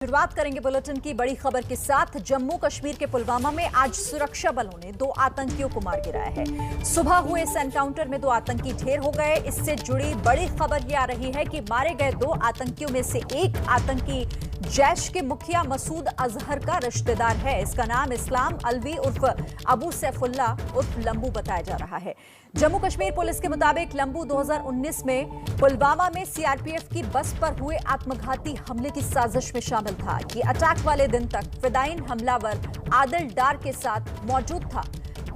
शुरुआत करेंगे बुलेटिन की बड़ी खबर के साथ। जम्मू कश्मीर के पुलवामा में आज सुरक्षा बलों ने 2 आतंकियों को मार गिराया है। सुबह हुए इस एनकाउंटर में 2 आतंकी ढेर हो गए। इससे जुड़ी बड़ी खबर यह आ रही है कि मारे गए 2 आतंकियों में से एक आतंकी जैश के मुखिया मसूद अजहर का रिश्तेदार है। इसका नाम इस्लाम अलवी उर्फ अबू सैफुल्ला उर्फ लंबू बताया जा रहा है। जम्मू कश्मीर पुलिस के मुताबिक लंबू 2019 में पुलवामा में सीआरपीएफ की बस पर हुए आत्मघाती हमले की साजिश में शामिल था। ये अटैक वाले दिन तक फिदायीन हमलावर आदिल डार के साथ मौजूद था।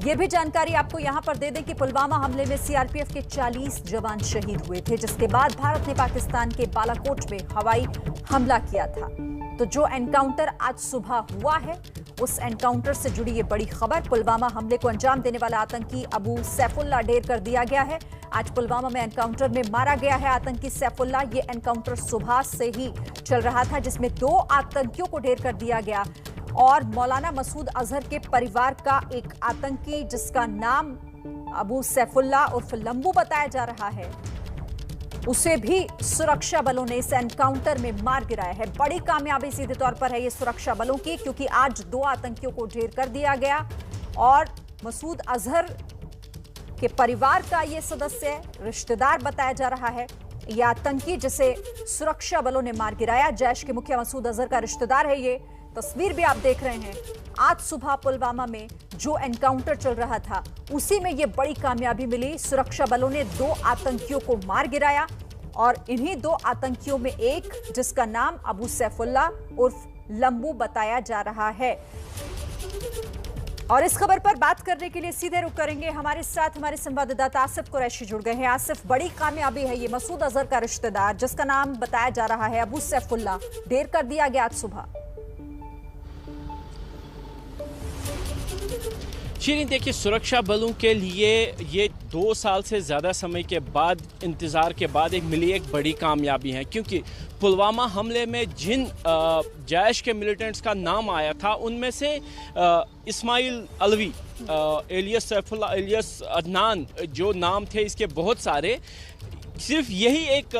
ये भी जानकारी आपको यहां पर दे दें कि पुलवामा हमले में सीआरपीएफ के 40 जवान शहीद हुए थे, जिसके बाद भारत ने पाकिस्तान के बालाकोट में हवाई हमला किया था। तो जो एनकाउंटर आज सुबह हुआ है, उस एनकाउंटर से जुड़ी ये बड़ी खबर। पुलवामा हमले को अंजाम देने वाला आतंकी अबू सैफुल्ला ढेर कर दिया गया है। आज पुलवामा में एनकाउंटर में मारा गया है आतंकी सैफुल्ला। ये एनकाउंटर सुबह से ही चल रहा था, जिसमें 2 आतंकियों को ढेर कर दिया गया और मौलाना मसूद अजहर के परिवार का एक आतंकी, जिसका नाम अबू सैफुल्ला उर्फ लंबू बताया जा रहा है, उसे भी सुरक्षा बलों ने इस एनकाउंटर में मार गिराया है। बड़ी कामयाबी सीधे तौर पर है ये सुरक्षा बलों की, क्योंकि आज 2 आतंकियों को ढेर कर दिया गया और मसूद अजहर के परिवार का ये सदस्य रिश्तेदार बताया जा रहा है। यह आतंकी जिसे सुरक्षा बलों ने मार गिराया, जैश के मुखिया मसूद अजहर का रिश्तेदार है। ये तस्वीर भी आप देख रहे हैं। आज सुबह पुलवामा में जो एनकाउंटर चल रहा था, उसी में ये बड़ी कामयाबी मिली। सुरक्षा बलों ने 2 आतंकियों को मार गिराया और इन्हीं 2 आतंकियों में एक, जिसका नाम अबू सैफुल्ला उर्फ लंबू बताया जा रहा है। और इस खबर पर बात करने के लिए सीधे रुख करेंगे। हमारे साथ हमारे संवाददाता आसिफ कुरैशी जुड़ गए हैं। आसिफ, बड़ी कामयाबी है ये। मसूद अजहर का रिश्तेदार, जिसका नाम बताया जा रहा है अबू सैफुल्ला, ढेर कर दिया गया आज सुबह। शीरीन, देखिए, सुरक्षा बलों के लिए ये 2 साल से ज़्यादा समय के बाद, इंतज़ार के बाद मिली एक बड़ी कामयाबी है, क्योंकि पुलवामा हमले में जिन जैश के मिलिटेंट्स का नाम आया था, उनमें से इस्माइल अलवी, एलियस सैफुल्ला, एलियस अदनान, जो नाम थे इसके बहुत सारे, सिर्फ यही एक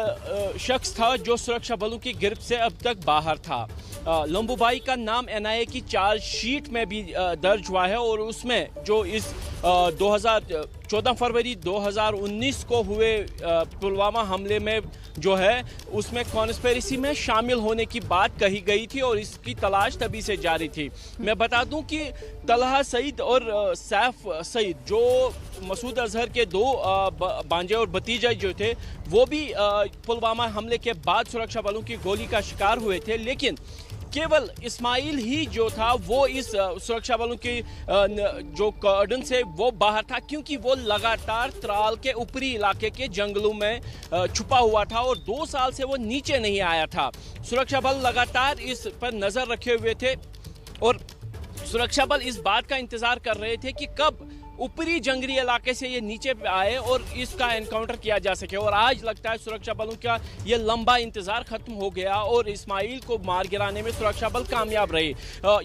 शख्स था जो सुरक्षा बलों की गिरफ्त से अब तक बाहर था। लंबू भाई का नाम एनआईए की चार्जशीट में भी दर्ज हुआ है और उसमें जो इस 14 फरवरी 2019 को हुए पुलवामा हमले में जो है, उसमें कॉन्स्पिरेसी में शामिल होने की बात कही गई थी और इसकी तलाश तभी से जारी थी। मैं बता दूं कि तलहा सईद और सैफ सईद, जो मसूद अजहर के 2 भांजे और भतीजे जो थे, वो भी पुलवामा हमले के बाद सुरक्षा बलों की गोली का शिकार हुए थे। लेकिन केवल इस्माइल ही जो था वो इस सुरक्षा बलों की जो कॉर्डन से वो बाहर था, क्योंकि वो लगातार त्राल के ऊपरी इलाके के जंगलों में छुपा हुआ था और 2 साल से वो नीचे नहीं आया था। सुरक्षा बल लगातार इस पर नज़र रखे हुए थे और सुरक्षा बल इस बात का इंतज़ार कर रहे थे कि कब ऊपरी जंगली इलाके से ये नीचे आए और इसका एनकाउंटर किया जा सके। और आज लगता है सुरक्षा बलों का ये लंबा इंतजार खत्म हो गया और इस्माइल को मार गिराने में सुरक्षा बल कामयाब रहे।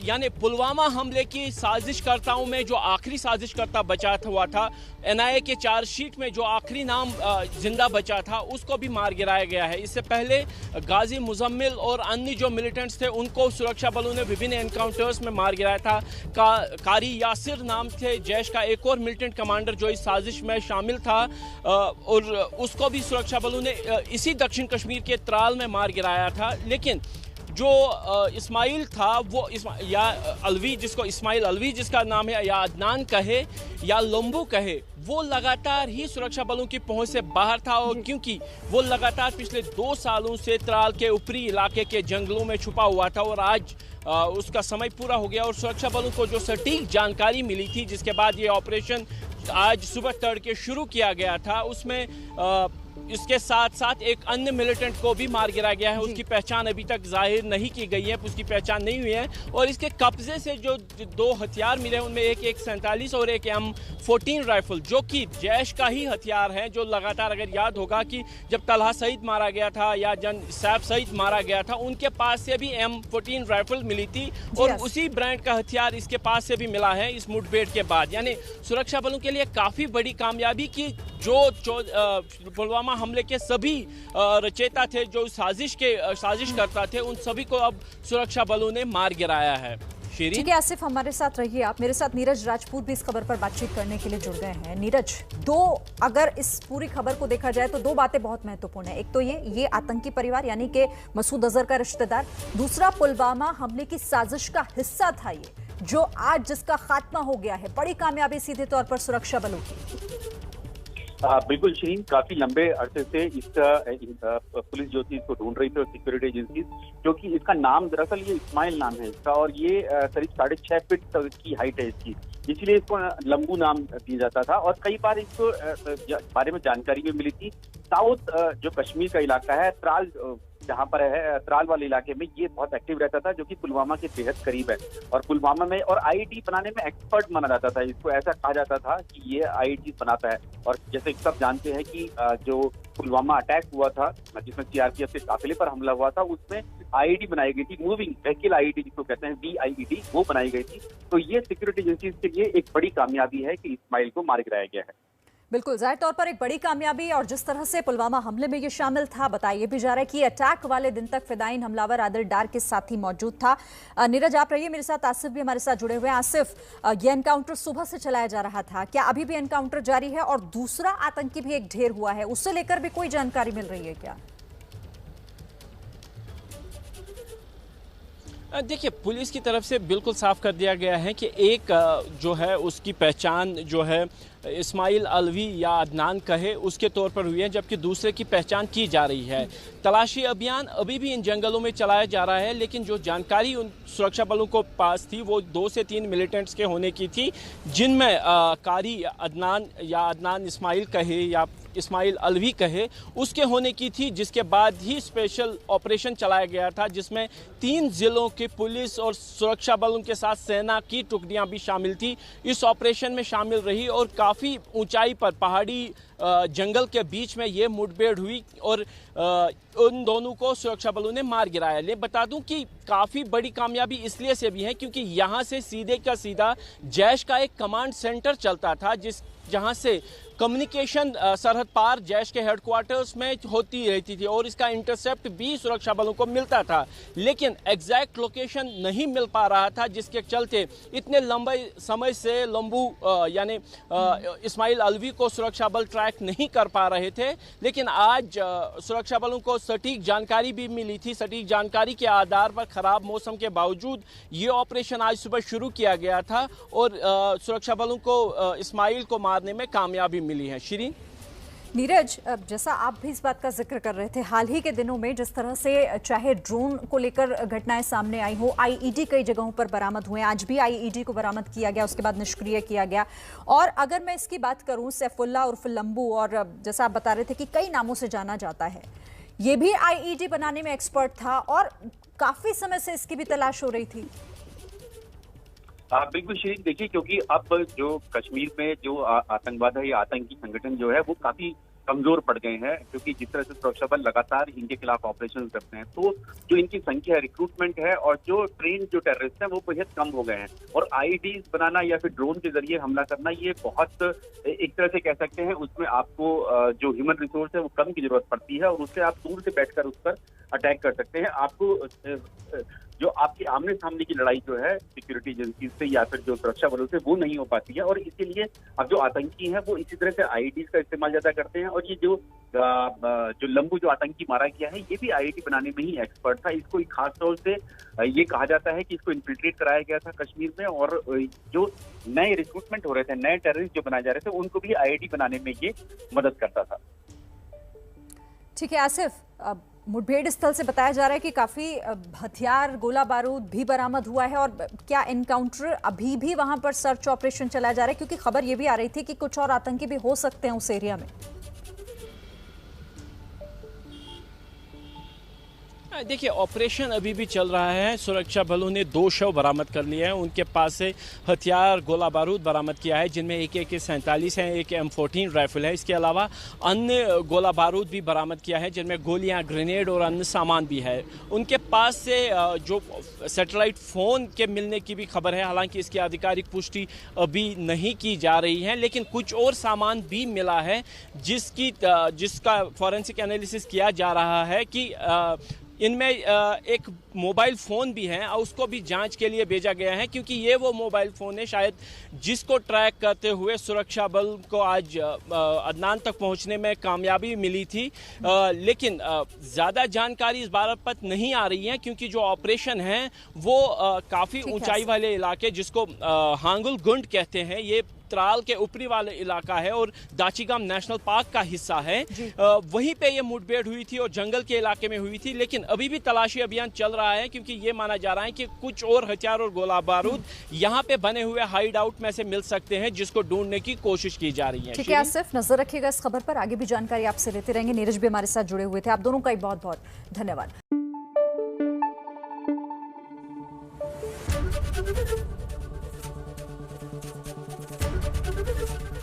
यानी पुलवामा हमले की साजिशकर्ताओं में जो आखिरी साजिशकर्ता बचा हुआ था, एनआईए के चार्जशीट में जो आखिरी नाम जिंदा बचा था, उसको भी मार गिराया गया है। इससे पहले गाजी मुजम्मिल और अन्य जो मिलिटेंट्स थे, उनको सुरक्षा बलों ने विभिन्न एनकाउंटर्स में मार गिराया था। कारी यासिर नाम थे जैश का एक और मिलिटेंट कमांडर जो इस साजिश में शामिल था, और उसको भी सुरक्षा बलों ने इसी दक्षिण कश्मीर के त्राल में मार गिराया था। लेकिन जो इस्माइल था, वो या अलवी, जिसको इस्माइल अलवी जिसका नाम है, या अदनान कहे या लंबू कहे, वो लगातार ही सुरक्षा बलों की पहुंच से बाहर था। और क्योंकि वो लगातार पिछले 2 सालों से त्राल के ऊपरी इलाके के जंगलों में छुपा हुआ था और आज उसका समय पूरा हो गया और सुरक्षा बलों को जो सटीक जानकारी मिली थी, जिसके बाद ये ऑपरेशन आज सुबह तड़के शुरू किया गया था, उसमें इसके साथ साथ एक अन्य मिलिटेंट को भी मार गिराया गया है। उसकी पहचान अभी तक जाहिर नहीं की गई है, उसकी पहचान नहीं हुई है। और इसके कब्जे से जो 2 हथियार मिले, उनमें एक 47 और एक M14 राइफल, जो कि जैश का ही हथियार है। जो लगातार, अगर याद होगा कि जब तलहा सईद मारा गया था या सैफ सईद मारा गया था, उनके पास से भी M14 राइफल मिली थी और उसी ब्रांड का हथियार इसके पास से भी मिला है इस मुठभेड़ के बाद। यानी सुरक्षा बलों के लिए काफ़ी बड़ी कामयाबी की जो पुलवामा हमले के सभी रचयिता थे, जो साजिश करता थे, उन सभी को अब सुरक्षा बलों ने मार गिराया है। ठीक है आसिफ, हमारे साथ रहिए आप। मेरे साथ नीरज राजपूत भी इस खबर पर बातचीत करने के लिए जुड़ गए हैं। नीरज, अगर इस पूरी खबर को देखा जाए तो दो बातें बहुत महत्वपूर्ण है। एक तो ये आतंकी परिवार यानी कि मसूद अजहर का रिश्तेदार, दूसरा पुलवामा हमले की साजिश का हिस्सा था ये, जो आज जिसका खात्मा हो गया है। बड़ी कामयाबी सीधे तौर पर सुरक्षा बलों की। बिल्कुल शिरीन, काफी लंबे अरसे से पुलिस जो थी इसको ढूंढ रही थी और सिक्योरिटी एजेंसी, क्योंकि इसका नाम दरअसल ये इस्माइल नाम है इसका, और ये करीब 6.5 फीट की हाइट है इसकी, इसलिए इसको लंबू नाम दिया जाता था। और कई बार इसको बारे में जानकारी भी मिली थी। साउथ जो कश्मीर का इलाका है, त्राल जहाँ पर है, त्राल वाले इलाके में ये बहुत एक्टिव रहता था, जो कि पुलवामा के बेहद करीब है। और पुलवामा में और आईईडी बनाने में एक्सपर्ट माना जाता था इसको, ऐसा कहा जाता था कि ये आईईडी बनाता है। और जैसे सब जानते हैं कि जो पुलवामा अटैक हुआ था, जिसमें सीआरपीएफ के काफिले पर हमला हुआ था, उसमें आईईडी बनाई गई थी, मूविंग व्हीकल आईईडी जिसको कहते हैं, VIED, वो बनाई गई थी। तो ये सिक्योरिटी एजेंसीज के लिए एक बड़ी कामयाबी है कि इस्माइल को मार गिराया गया है। बिल्कुल, जाहिर तौर पर एक बड़ी कामयाबी। और जिस तरह से पुलवामा हमले में ये शामिल था, बताया भी जा रहा है कि अटैक वाले दिन तक फिदायीन हमलावर आदिल डार के साथ ही मौजूद था। नीरज, आप रहिए मेरे साथ। आसिफ भी हमारे साथ जुड़े हुए हैं। आसिफ, ये एनकाउंटर सुबह से चलाया जा रहा था, क्या अभी भी एनकाउंटर जारी है? और दूसरा आतंकी भी एक ढेर हुआ है, उससे लेकर भी कोई जानकारी मिल रही है क्या? देखिए, पुलिस की तरफ से बिल्कुल साफ कर दिया गया है कि एक जो है उसकी पहचान जो है इस्माइल अलवी या अदनान कहे उसके तौर पर हुई है, जबकि दूसरे की पहचान की जा रही है। तलाशी अभियान अभी भी इन जंगलों में चलाया जा रहा है, लेकिन जो जानकारी उन सुरक्षा बलों को पास थी वो 2 से 3 मिलिटेंट्स के होने की थी, जिनमें कारी अदनान या अदनान इस्माइल कहे या इस्माइल अलवी कहे उसके होने की थी, जिसके बाद ही स्पेशल ऑपरेशन चलाया गया था, जिसमें 3 जिलों के पुलिस और सुरक्षा बलों के साथ सेना की टुकड़ियां भी शामिल थी, इस ऑपरेशन में शामिल रही। और काफ़ी ऊंचाई पर पहाड़ी जंगल के बीच में ये मुठभेड़ हुई और उन दोनों को सुरक्षा बलों ने मार गिराया। ले बता दूं कि काफ़ी बड़ी कामयाबी इसलिए से भी है क्योंकि यहाँ से सीधे का सीधा जैश का एक कमांड सेंटर चलता था, जहाँ से कम्युनिकेशन सरहद पार जैश के हेडक्वार्टर्स में होती रहती थी और इसका इंटरसेप्ट भी सुरक्षा बलों को मिलता था, लेकिन एग्जैक्ट लोकेशन नहीं मिल पा रहा था, जिसके चलते इतने लंबे समय से लंबू यानी इस्माइल अलवी को सुरक्षा बल ट्रैक नहीं कर पा रहे थे। लेकिन आज सुरक्षा बलों को सटीक जानकारी भी मिली थी। सटीक जानकारी के आधार पर खराब मौसम के बावजूद ये ऑपरेशन आज सुबह शुरू किया गया था और सुरक्षा बलों को इस्माइल को मारने में कामयाबी मिली है। शिरीन, नीरज, जैसा आप भी इस बात का जिक्र कर रहे थे, हाल ही के दिनों में जिस तरह से चाहे ड्रोन को लेकर घटनाएं सामने आई हो, आईईडी कई जगहों पर बरामद हुए, आज भी आईईडी को बरामद किया गया, उसके बाद निष्क्रिय किया गया। और अगर मैं इसकी बात करूं, सैफुल्ला उर्फ लंबू, और जैसा आप बता रहे थे कि कई नामों से जाना जाता है, ये भी आईईडी बनाने में एक्सपर्ट था और काफी समय से इसकी भी तलाश हो रही थी। बिल्कुल शिरीन, देखिए, क्योंकि अब जो कश्मीर में जो आतंकवाद है या आतंकी संगठन जो है वो काफी कमजोर पड़ गए हैं, क्योंकि जिस तरह से सुरक्षा बल लगातार इनके खिलाफ ऑपरेशन करते हैं, तो जो इनकी संख्या है, रिक्रूटमेंट है और जो ट्रेन जो टेररिस्ट हैं वो बेहद कम हो गए हैं। और आईईडीज बनाना या फिर ड्रोन के जरिए हमला करना, ये बहुत एक तरह से कह सकते हैं उसमें आपको जो ह्यूमन रिसोर्स है वो कम की जरूरत पड़ती है और उससे आप दूर से बैठकर उस पर अटैक कर सकते हैं। आपको जो आपकी आमने सामने की लड़ाई जो है सिक्योरिटी एजेंसी से या फिर जो सुरक्षा बलों से, वो नहीं हो पाती है। और इसीलिए अब जो आतंकी हैं वो इसी तरह से आईईडीज का इस्तेमाल ज्यादा करते हैं। और ये जो लंबू जो आतंकी मारा गया है, ये भी आईईडी बनाने में ही एक्सपर्ट था। इसको खास तौर से ये कहा जाता है कि इसको इन्फिल्ट्रेट कराया गया था कश्मीर में, और जो नए रिक्रूटमेंट हो रहे थे, नए टेररिस्ट जो बनाए जा रहे थे, उनको भी आईईडी बनाने में ये मदद करता था। ठीक है आसिफ, मुठभेड़ स्थल से बताया जा रहा है कि काफी हथियार, गोला बारूद भी बरामद हुआ है। और क्या एनकाउंटर अभी भी वहां पर सर्च ऑपरेशन चलाया जा रहा है? क्योंकि खबर ये भी आ रही थी कि कुछ और आतंकी भी हो सकते हैं उस एरिया में। देखिए, ऑपरेशन अभी भी चल रहा है। सुरक्षा बलों ने 2 शव बरामद कर लिए हैं। उनके पास से हथियार, गोला बारूद बरामद किया है, जिनमें एक AK-47 है, एक M14 राइफल है। इसके अलावा अन्य गोला बारूद भी बरामद किया है, जिनमें गोलियां, ग्रेनेड और अन्य सामान भी है। उनके पास से जो सैटेलाइट फ़ोन के मिलने की भी खबर है, हालांकि इसकी आधिकारिक पुष्टि अभी नहीं की जा रही है, लेकिन कुछ और सामान भी मिला है जिसका फॉरेंसिक एनालिसिस किया जा रहा है कि इनमें एक मोबाइल फ़ोन भी है और उसको भी जांच के लिए भेजा गया है, क्योंकि ये वो मोबाइल फ़ोन है शायद जिसको ट्रैक करते हुए सुरक्षा बल को आज अदनान तक पहुंचने में कामयाबी मिली थी। लेकिन ज़्यादा जानकारी इस बात पर नहीं आ रही है, क्योंकि जो ऑपरेशन है वो काफ़ी ऊंचाई वाले इलाके, जिसको हांगुल गुंड कहते हैं, ये त्राल के ऊपरी वाले इलाका है और दाचीगाम नेशनल पार्क का हिस्सा है। वहीं पे ये मुठभेड़ हुई थी और जंगल के इलाके में हुई थी, लेकिन अभी भी तलाशी अभियान चल रहा है, क्योंकि ये माना जा रहा है कि कुछ और हथियार और गोला बारूद यहाँ पे बने हुए हाइड आउट में से मिल सकते हैं, जिसको ढूंढने की कोशिश की जा रही है। ठीक है आसिफ, नजर रखिएगा इस खबर पर, आगे भी जानकारी आपसे लेते रहेंगे। नीरज भी हमारे साथ जुड़े हुए थे। आप दोनों का बहुत बहुत धन्यवाद।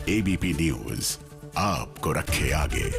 ABP न्यूज आपको रखे आगे।